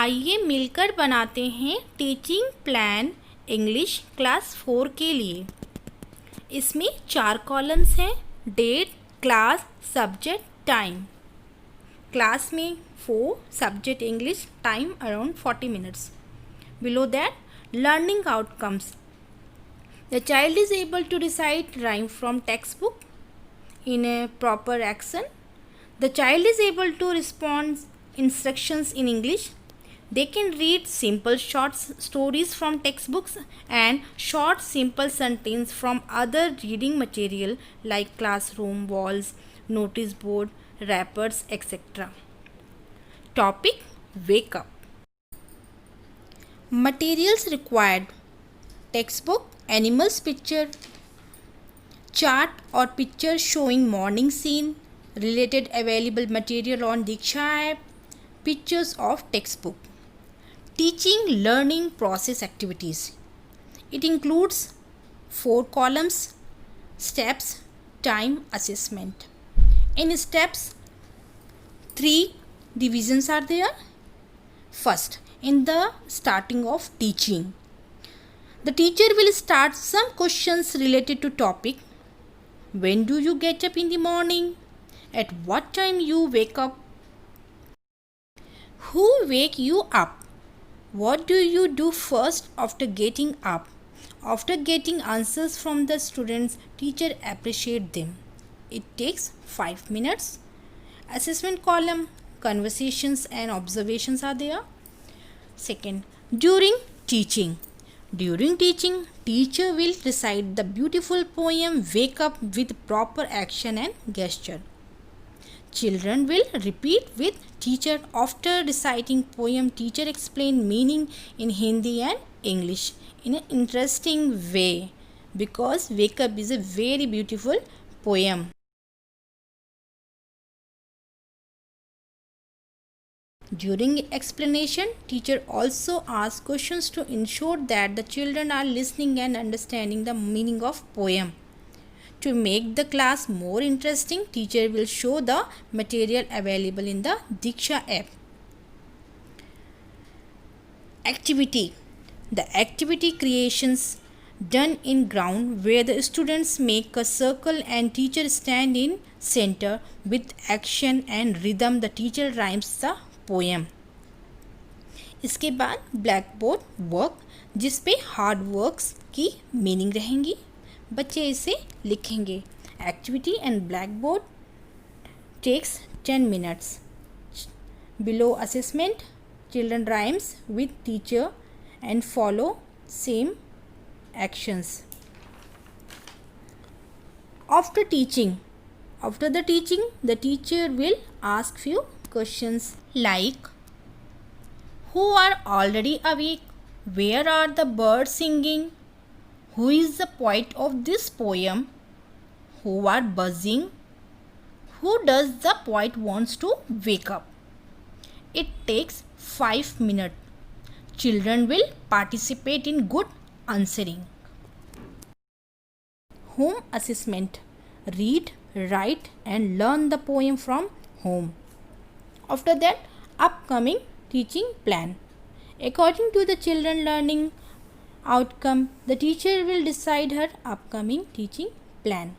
आइए मिलकर बनाते हैं टीचिंग प्लान इंग्लिश क्लास 4 के लिए। इसमें 4 कॉलम्स हैं, date, class, subject, time. Class में 4, subject English, time around 40 minutes. Below that, learning outcomes. The child is able to recite rhyme from textbook in a proper action. The child is able to respond instructions in English. They can read simple short stories from textbooks and short simple sentences from other reading material like classroom walls, notice board, wrappers, etc. Topic: Wake up. Materials required: textbook, animals picture, chart or picture showing morning scene, related available material on Diksha app, pictures of textbook. Teaching learning process activities. It includes 4 columns: steps, time, assessment. In steps, 3 divisions are there. First, in the starting of teaching, the teacher will start some questions related to topic. When do you get up in the morning? At what time you wake up? Who wake you up? What do you do first after getting up? After getting answers from the students, teacher appreciate them. It takes 5 minutes. Assessment column, conversations and observations are there. Second, during teaching. During teaching, teacher will recite the beautiful poem Wake Up with proper action and gesture. Children will repeat with teacher. After reciting poem, teacher explain meaning in Hindi and English in an interesting way, because Wake Up is a very beautiful poem. During explanation, teacher also asks questions to ensure that the children are listening and understanding the meaning of poem. To make the class more interesting, teacher will show the material available in the Diksha app. Activity. The activity creations done in ground where the students make a circle and teacher stand in center. With action and rhythm, the teacher rhymes the poem. इसके बाद black board work, जिस पे hard works की meaning रहेंगी, बच्चे इसे लिखेंगे. Activity and blackboard takes 10 minutes. Below assessment, children rhymes with teacher and follow same actions. After teaching, after the teaching, the teacher will ask few questions like: who are already awake? Where are the birds singing? Who is the poet of this poem? Who are buzzing? Who does the poet wants to wake up? It takes 5 minutes. Children will participate in good answering. Home assessment. Read, write and learn the poem from home. After that, upcoming teaching plan. According to the children learning outcome, the teacher will decide her upcoming teaching plan.